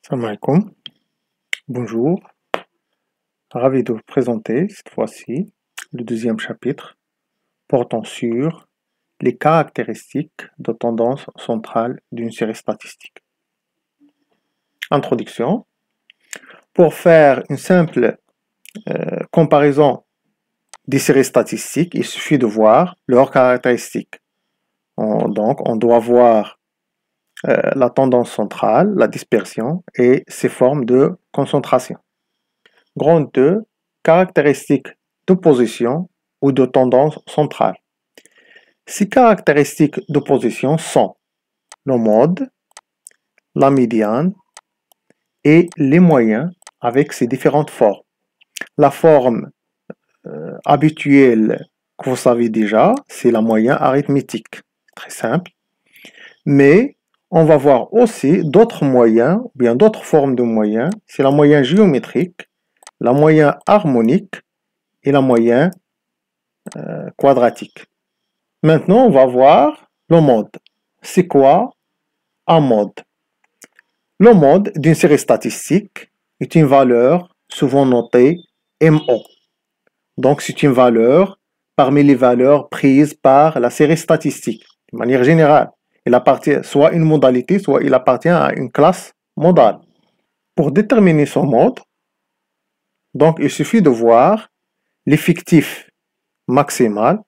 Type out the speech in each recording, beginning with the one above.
Salam alaikum, bonjour, ravi de vous présenter cette fois-ci le deuxième chapitre portant sur les caractéristiques de tendance centrale d'une série statistique. Introduction. Pour faire une simple comparaison des séries statistiques, il suffit de voir leurs caractéristiques. Donc, on doit voir la tendance centrale, la dispersion et ses formes de concentration. Grande 2, caractéristiques de position ou de tendance centrale. Ces caractéristiques de position sont le mode, la médiane et les moyens avec ses différentes formes. La forme habituelle que vous savez déjà, c'est la moyenne arithmétique. Très simple. Mais on va voir aussi d'autres moyens, ou bien d'autres formes de moyens. C'est la moyenne géométrique, la moyenne harmonique et la moyenne quadratique. Maintenant, on va voir le mode. C'est quoi un mode? Le mode d'une série statistique est une valeur souvent notée MO. Donc, c'est une valeur parmi les valeurs prises par la série statistique. De manière générale, il appartient soit à une modalité, soit il appartient à une classe modale. Pour déterminer son mode, donc, il suffit de voir l'effectif maximal,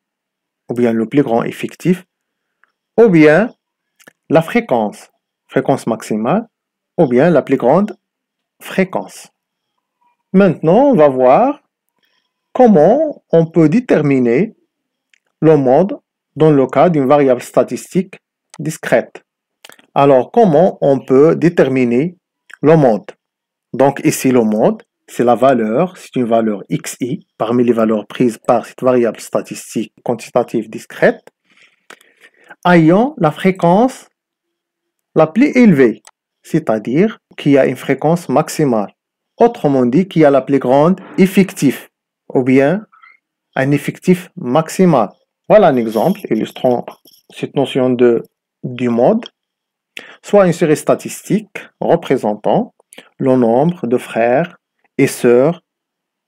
ou bien le plus grand effectif, ou bien la fréquence maximale, ou bien la plus grande fréquence. Maintenant, on va voir comment on peut déterminer le mode dans le cas d'une variable statistique discrète. Alors, comment on peut déterminer le mode? Donc ici, le mode, c'est la valeur, c'est une valeur xi parmi les valeurs prises par cette variable statistique quantitative discrète, ayant la fréquence la plus élevée, c'est-à-dire qui a une fréquence maximale. Autrement dit, qui a la plus grande effectif, ou bien un effectif maximal. Voilà un exemple illustrant cette notion du mode, soit une série statistique représentant le nombre de frères et sœurs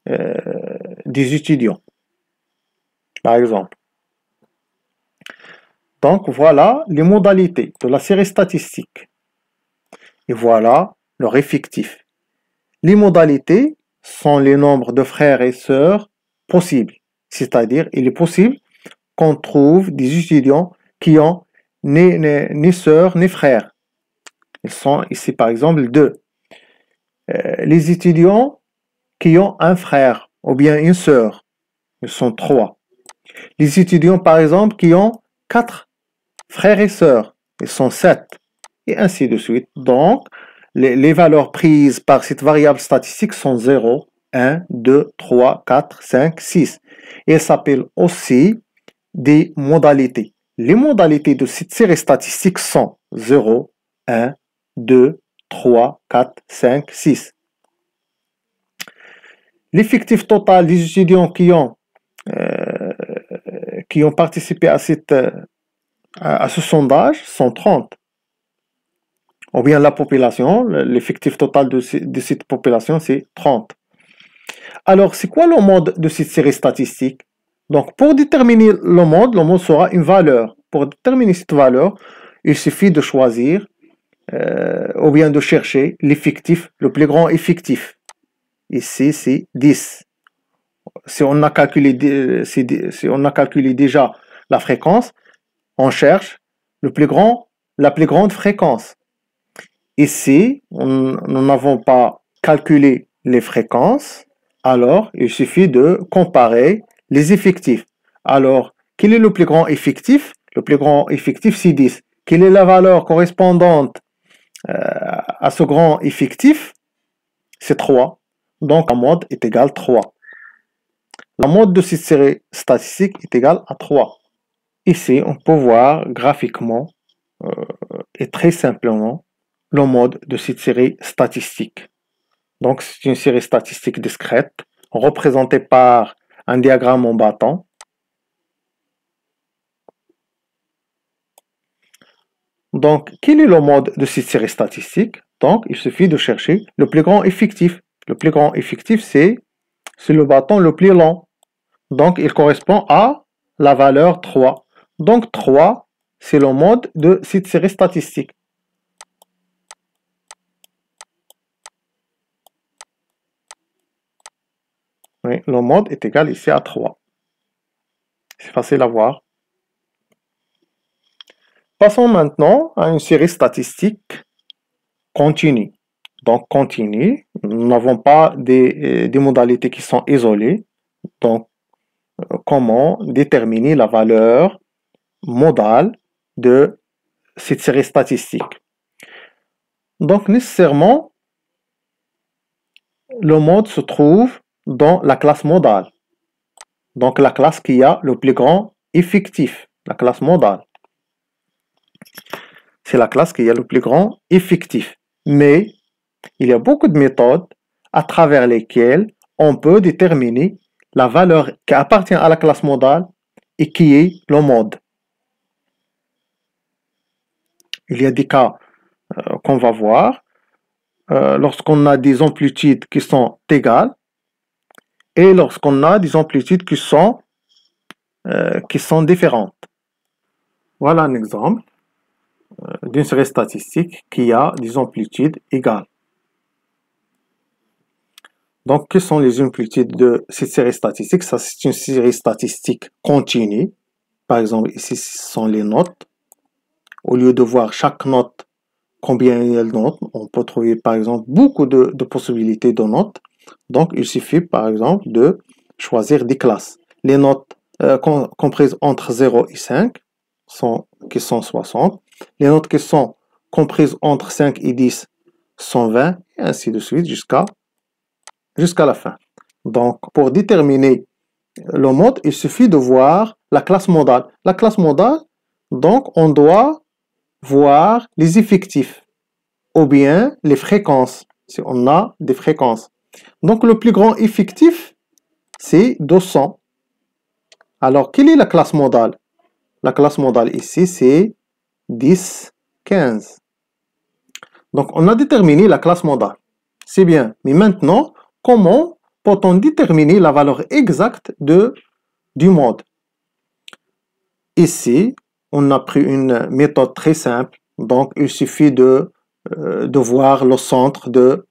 des étudiants, par exemple. Donc voilà les modalités de la série statistique. Et voilà leur effectif. Les modalités sont les nombres de frères et sœurs possibles. C'est-à-dire, il est possible qu'on trouve des étudiants qui ont ni sœurs ni frères. Ils sont ici par exemple 2. Les étudiants qui ont un frère ou bien une sœur, ils sont 3. Les étudiants par exemple qui ont 4 frères et sœurs, ils sont 7. Et ainsi de suite. Donc, les valeurs prises par cette variable statistique sont 0, 1, 2, 3, 4, 5, 6. Et elles s'appellent aussi des modalités. Les modalités de cette série statistique sont 0, 1, 2, 3, 4, 5, 6. L'effectif total des étudiants qui ont participé à ce sondage sont 30. Ou bien la population, l'effectif total de cette population, c'est 30. Alors, c'est quoi le mode de cette série statistique? Donc, pour déterminer le mode sera une valeur. Pour déterminer cette valeur, il suffit de choisir ou bien de chercher l'effectif, le plus grand effectif. Ici, c'est 10. Si on a calculé déjà la fréquence, on cherche la plus grande fréquence. Ici, nous n'avons pas calculé les fréquences, alors il suffit de comparer les effectifs. Alors, quel est le plus grand effectif? Le plus grand effectif, c'est 10. Quelle est la valeur correspondante à ce grand effectif? C'est 3. Donc, la mode est égale 3. La mode de cette série statistique est égale à 3. Ici, on peut voir graphiquement et très simplement le mode de cette série statistique. Donc, c'est une série statistique discrète représentée par un diagramme en bâton. Donc, quel est le mode de cette série statistique? Donc, il suffit de chercher le plus grand effectif. Le plus grand effectif, c'est le bâton le plus long. Donc, il correspond à la valeur 3. Donc, 3, c'est le mode de cette série statistique. Oui, le mode est égal ici à 3. C'est facile à voir. Passons maintenant à une série statistique continue. Donc, continue, nous n'avons pas des modalités qui sont isolées. Donc, comment déterminer la valeur modale de cette série statistique? Donc, nécessairement, le mode se trouve dans la classe modale. Donc, la classe qui a le plus grand effectif, la classe modale. C'est la classe qui a le plus grand effectif. Mais, il y a beaucoup de méthodes à travers lesquelles on peut déterminer la valeur qui appartient à la classe modale et qui est le mode. Il y a des cas qu'on va voir lorsqu'on a des amplitudes qui sont égales et lorsqu'on a des amplitudes qui sont différentes. Voilà un exemple d'une série statistique qui a des amplitudes égales. Donc, quelles sont les amplitudes de cette série statistique? Ça, c'est une série statistique continue. Par exemple, ici, ce sont les notes. Au lieu de voir chaque note, combien il y a de notes, on peut trouver, par exemple, beaucoup de possibilités de notes. Donc, il suffit, par exemple, de choisir des classes. Les notes comprises entre 0 et 5, qui sont 60. Les notes qui sont comprises entre 5 et 10 sont 20, et ainsi de suite jusqu'à la fin. Donc, pour déterminer le mode, il suffit de voir la classe modale. La classe modale, donc, on doit voir les effectifs ou bien les fréquences, si on a des fréquences. Donc, le plus grand effectif, c'est 200. Alors, quelle est la classe modale? La classe modale ici, c'est 10, 15. Donc, on a déterminé la classe modale. C'est bien. Mais maintenant, comment peut-on déterminer la valeur exacte du mode? Ici, on a pris une méthode très simple. Donc, il suffit de voir le centre de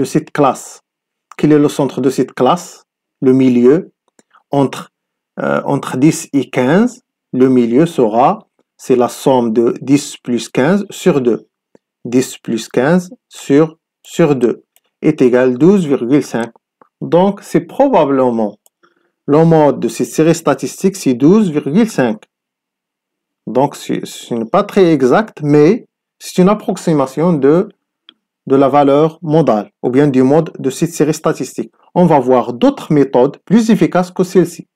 cette classe. Quel est le centre de cette classe? Le milieu, entre 10 et 15, le milieu c'est la somme de 10 plus 15 sur 2. 10 plus 15 sur 2 est égal à 12,5. Donc, c'est probablement le mode de cette série statistique, c'est 12,5. Donc, ce n'est pas très exact, mais c'est une approximation de la valeur modale, ou bien du mode de cette série statistique. On va voir d'autres méthodes plus efficaces que celle-ci.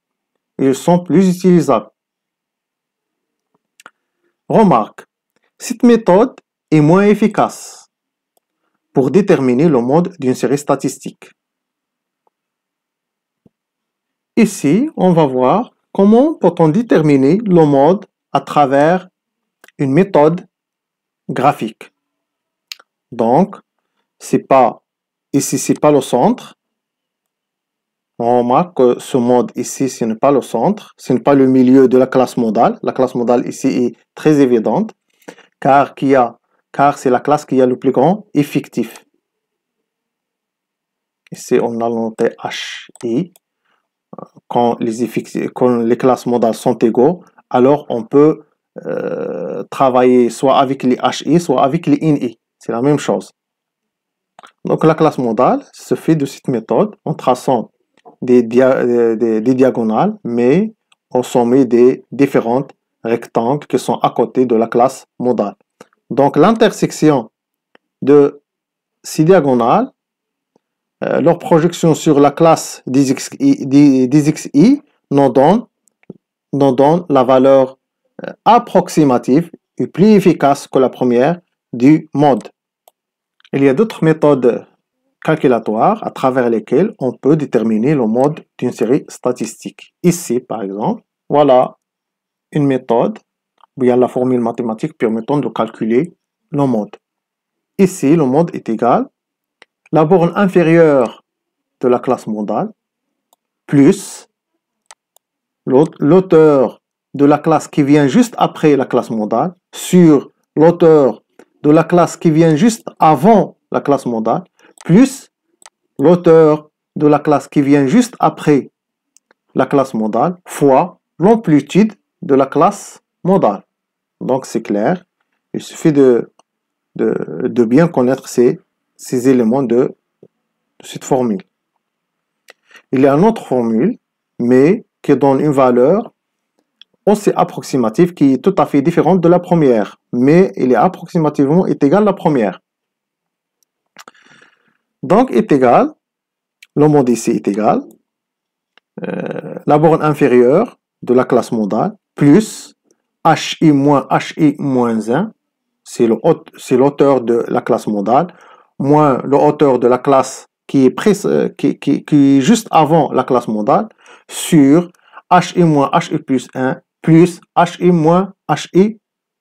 Ils sont plus utilisables. Remarque, cette méthode est moins efficace pour déterminer le mode d'une série statistique. Ici, on va voir comment peut-on déterminer le mode à travers une méthode graphique. Donc, ici, c'est pas le centre. On remarque que ce mode ici, ce n'est pas le centre, ce n'est pas le milieu de la classe modale. La classe modale ici est très évidente, car c'est la classe qui a le plus grand effectif. Ici, on a noté HI. Quand les classes modales sont égaux, alors on peut travailler soit avec les HI, soit avec les INI. C'est la même chose. Donc, la classe modale se fait de cette méthode en traçant des diagonales, mais au sommet des différents rectangles qui sont à côté de la classe modale. Donc, l'intersection de ces diagonales, leur projection sur la classe des xi nous donne la valeur approximative et plus efficace que la première du mode. Il y a d'autres méthodes calculatoires à travers lesquelles on peut déterminer le mode d'une série statistique. Ici, par exemple, voilà une méthode où il y a la formule mathématique permettant de calculer le mode. Ici, le mode est égal la borne inférieure de la classe modale plus l'auteur de la classe qui vient juste après la classe modale sur l'auteur de la classe qui vient juste avant la classe modale plus l'auteur de la classe qui vient juste après la classe modale fois l'amplitude de la classe modale. Donc c'est clair, il suffit de bien connaître ces éléments de cette formule. Il y a une autre formule, mais qui donne une valeur aussi approximative qui est tout à fait différente de la première, mais il est approximativement égal à la première. Donc est égal, le mode ici est égal, la borne inférieure de la classe modale plus hi moins hi moins 1, c'est l'auteur de la classe modale, moins le hauteur de la classe qui est juste avant la classe modale, sur hi moins hi plus 1, plus hi moins hi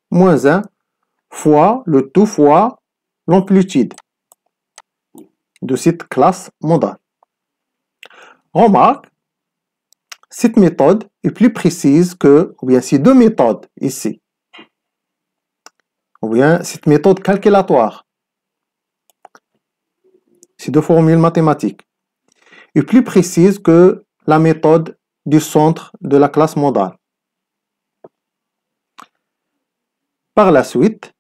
moins 1, fois le tout fois l'amplitude de cette classe modale. Remarque, cette méthode est plus précise que, ou bien ces deux méthodes ici, ou bien cette méthode calculatoire, ces deux formules mathématiques, est plus précise que la méthode du centre de la classe modale. Par la suite,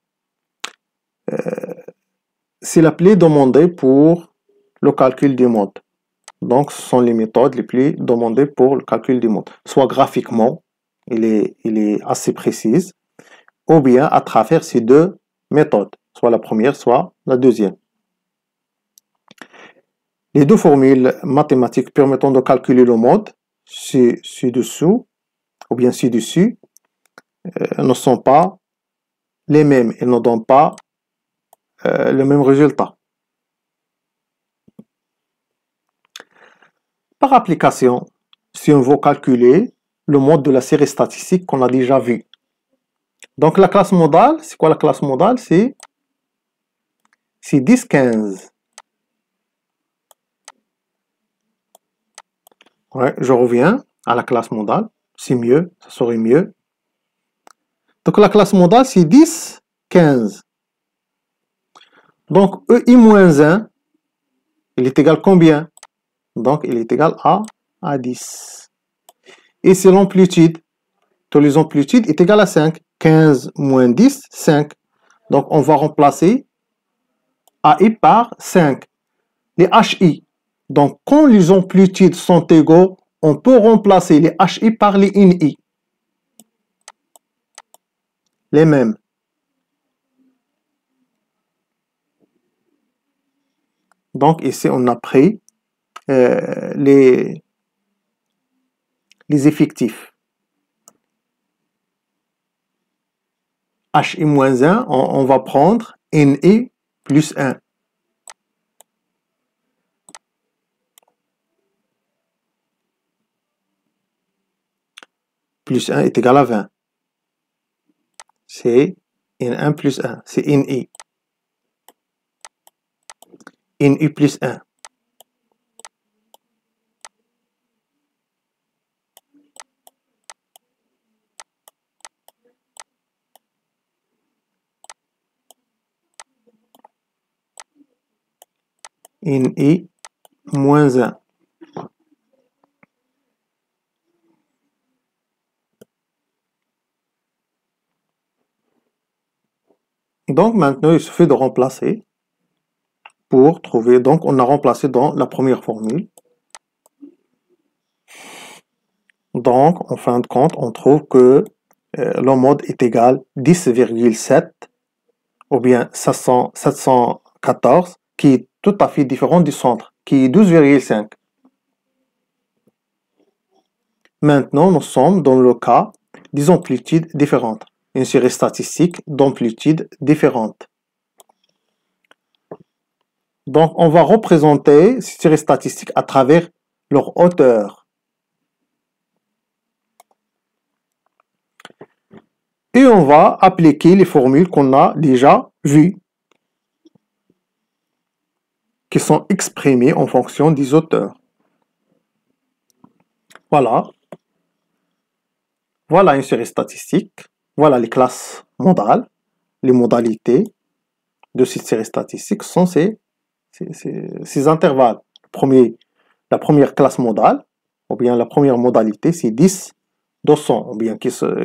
c'est l'appelé demandé pour le calcul du mode. Donc, ce sont les méthodes les plus demandées pour le calcul du mode. Soit graphiquement, il est assez précise, ou bien à travers ces deux méthodes, soit la première, soit la deuxième. Les deux formules mathématiques permettant de calculer le mode, ci-dessous, ou bien ci-dessus, ne sont pas les mêmes. Elles ne donnent pas le même résultat. Par application, si on veut calculer le mode de la série statistique qu'on a déjà vu. Donc la classe modale, c'est quoi la classe modale? C'est 10, 15. Ouais, je reviens à la classe modale. C'est mieux, ça serait mieux. Donc la classe modale, c'est 10, 15. Donc EI-1, il est égal à combien? Donc il est égal à 10. Et c'est l'amplitude. Tous les amplitudes est égal à 5. 15 moins 10, 5. Donc on va remplacer AI par 5. Les HI. Donc quand les amplitudes sont égaux, on peut remplacer les HI par les INI. Les mêmes. Donc ici on a pris les effectifs. HI moins 1, on va prendre NI plus 1. Plus 1 est égal à 20. C'est N1 plus 1, c'est NI. NI plus 1. NI moins 1. Donc maintenant, il suffit de remplacer pour trouver. Donc on a remplacé dans la première formule. Donc en fin de compte, on trouve que le mode est égal à 10,7 ou bien 714, qui est tout à fait différent du centre, qui est 12,5. Maintenant, nous sommes dans le cas des amplitudes différentes. Une série statistique d'amplitudes différentes. Donc, on va représenter ces séries statistiques à travers leur hauteur. Et on va appliquer les formules qu'on a déjà vues qui sont exprimées en fonction des auteurs. Voilà. Voilà une série statistique. Voilà les classes modales. Les modalités de cette série statistique sont ces intervalles. La première classe modale, ou bien la première modalité, c'est 10, 200, ou bien qui sont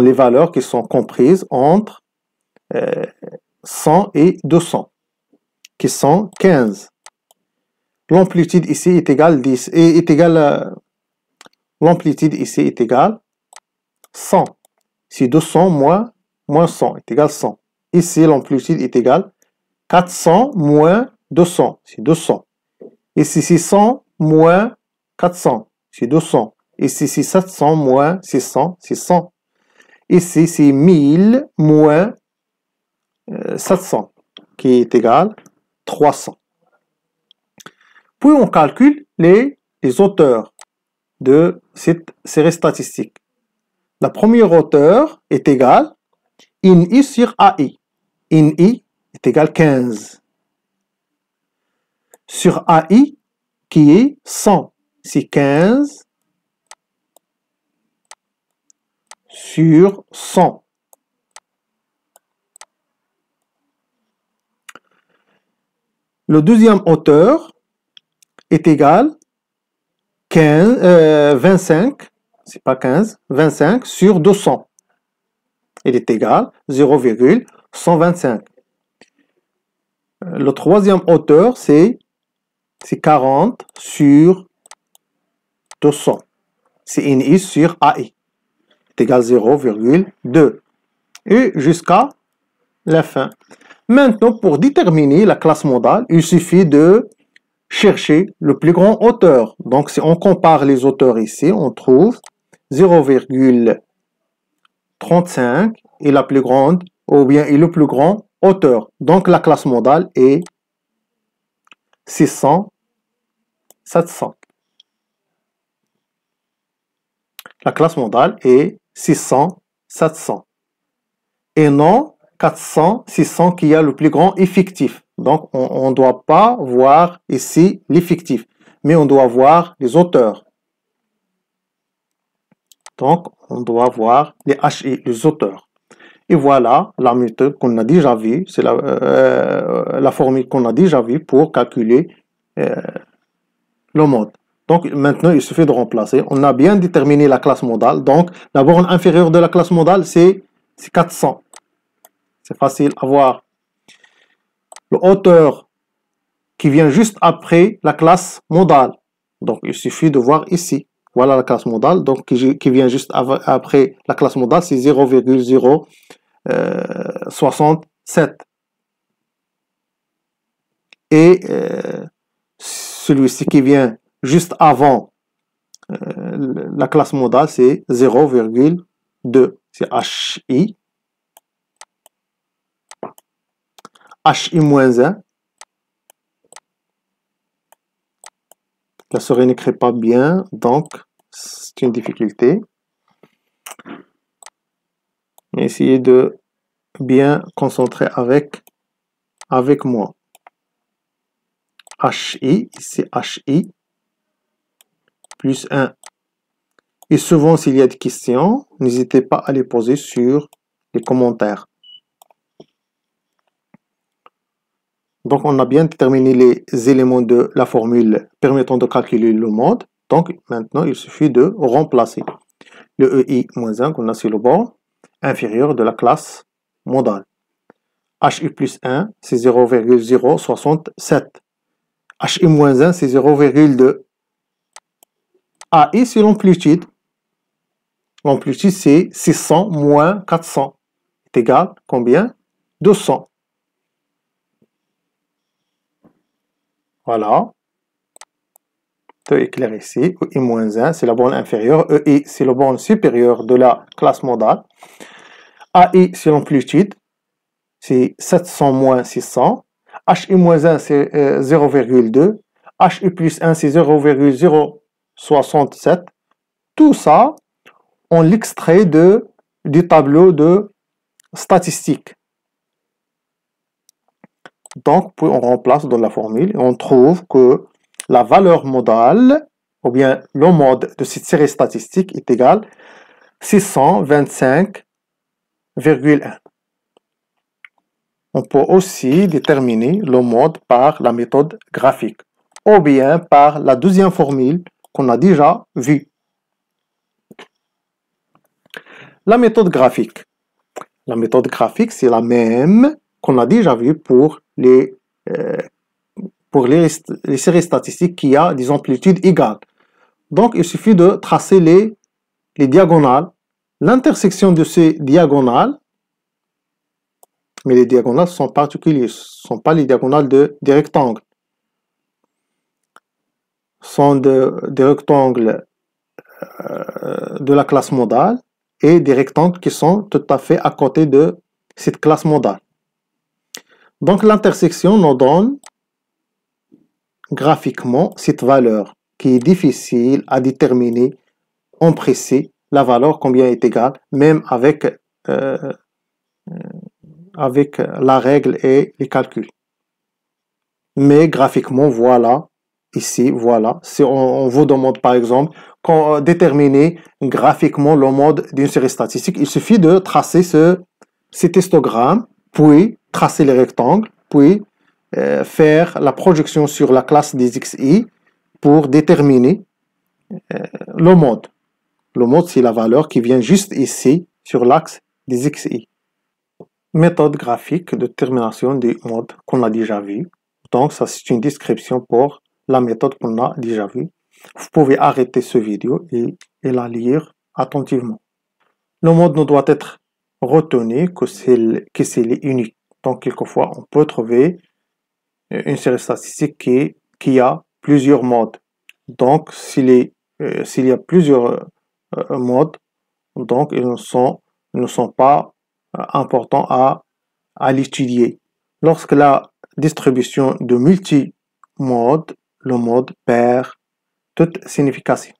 les valeurs qui sont comprises entre 100 et 200, qui sont 15. L'amplitude ici est égale 10, et est égale, l'amplitude ici est égale 100. Si 200 moins 100 est égal 100. Ici, l'amplitude est égale 400 moins 200, c'est 200. Ici, 600 moins 400, c'est 200. Ici, c'est 700 moins 600, c'est 100. Ici, c'est 1000 moins 700, qui est égal 300. Puis, on calcule les auteurs de cette série statistique. La première hauteur est égale INI sur AI. INI est égal 15. Sur AI, qui est 100, c'est 15 sur 100. Le deuxième hauteur est égal 25, c'est pas 15, 25 sur 200. Il est égal 0,125. Le troisième hauteur, c'est 40 sur 200. C'est INI sur AI. C'est égal 0,2. Et jusqu'à la fin. Maintenant, pour déterminer la classe modale, il suffit de chercher le plus grand hauteur. Donc, si on compare les hauteurs ici, on trouve 0,35 et la plus grande, ou bien et le plus grand hauteur. Donc, la classe modale est 600, 700. La classe modale est 600, 700. Et non 400, 600 qui a le plus grand effectif. Donc, on ne doit pas voir ici l'effectif, mais on doit voir les auteurs. Donc, on doit voir les HI, les auteurs. Et voilà la méthode qu'on a déjà vue, c'est la formule qu'on a déjà vue pour calculer le mode. Donc, maintenant, il suffit de remplacer. On a bien déterminé la classe modale. Donc, la borne inférieure de la classe modale, c'est 400. C'est facile à voir. Le hauteur qui vient juste après la classe modale. Donc, il suffit de voir ici. Voilà la classe modale. Donc, qui vient juste après la classe modale, c'est 0,067. Et celui-ci qui vient juste avant la classe modale, c'est 0,2. C'est HI. HI-1. La souris n'écrit pas bien, donc c'est une difficulté. Essayez de bien concentrer avec moi. HI, ici HI, plus 1. Et souvent, s'il y a des questions, n'hésitez pas à les poser sur les commentaires. Donc, on a bien déterminé les éléments de la formule permettant de calculer le mode. Donc, maintenant, il suffit de remplacer le EI-1 qu'on a sur le bord inférieur de la classe modale. HI plus 1, c'est 0,067. HI-1, c'est 0,2. AI, c'est l'amplitude. L'amplitude, c'est 600 moins 400. C'est égal à combien? 200. Voilà. C'est clair ici. EI-1, c'est la borne inférieure. EI, c'est la borne supérieure de la classe modale. AI, c'est l'amplitude. C'est 700 moins 600. HI-1, c'est 0,2. HI plus 1, c'est 0,067. Tout ça, on l'extrait du tableau de statistiques. Donc, puis on remplace dans la formule et on trouve que la valeur modale, ou bien le mode de cette série statistique est égal à 625,1. On peut aussi déterminer le mode par la méthode graphique, ou bien par la deuxième formule qu'on a déjà vue. La méthode graphique. La méthode graphique, c'est la même qu'on a déjà vue pour les séries statistiques qui a des amplitudes égales. Donc, il suffit de tracer les diagonales, l'intersection de ces diagonales, mais les diagonales sont particulières, ce ne sont pas les diagonales des rectangles. Ce sont des rectangles de la classe modale et des rectangles qui sont tout à fait à côté de cette classe modale. Donc, l'intersection nous donne graphiquement cette valeur qui est difficile à déterminer en précis, la valeur combien est égale, même avec la règle et les calculs. Mais graphiquement, voilà, ici, voilà. Si on vous demande par exemple déterminer graphiquement le mode d'une série statistique, il suffit de tracer cet histogramme, puis tracer les rectangles, puis faire la projection sur la classe des xi pour déterminer le mode. Le mode, c'est la valeur qui vient juste ici sur l'axe des xi. Méthode graphique de détermination du mode qu'on a déjà vu. Donc, ça, c'est une description pour la méthode qu'on a déjà vue. Vous pouvez arrêter ce vidéo et la lire attentivement. Le mode ne doit être retenu que s'il est unique. Donc, quelquefois, on peut trouver une série statistique qui a plusieurs modes. Donc, s'il y a plusieurs modes, donc ils ne sont pas importants à l'étudier. Lorsque la distribution de multi-modes, le mode perd toute signification.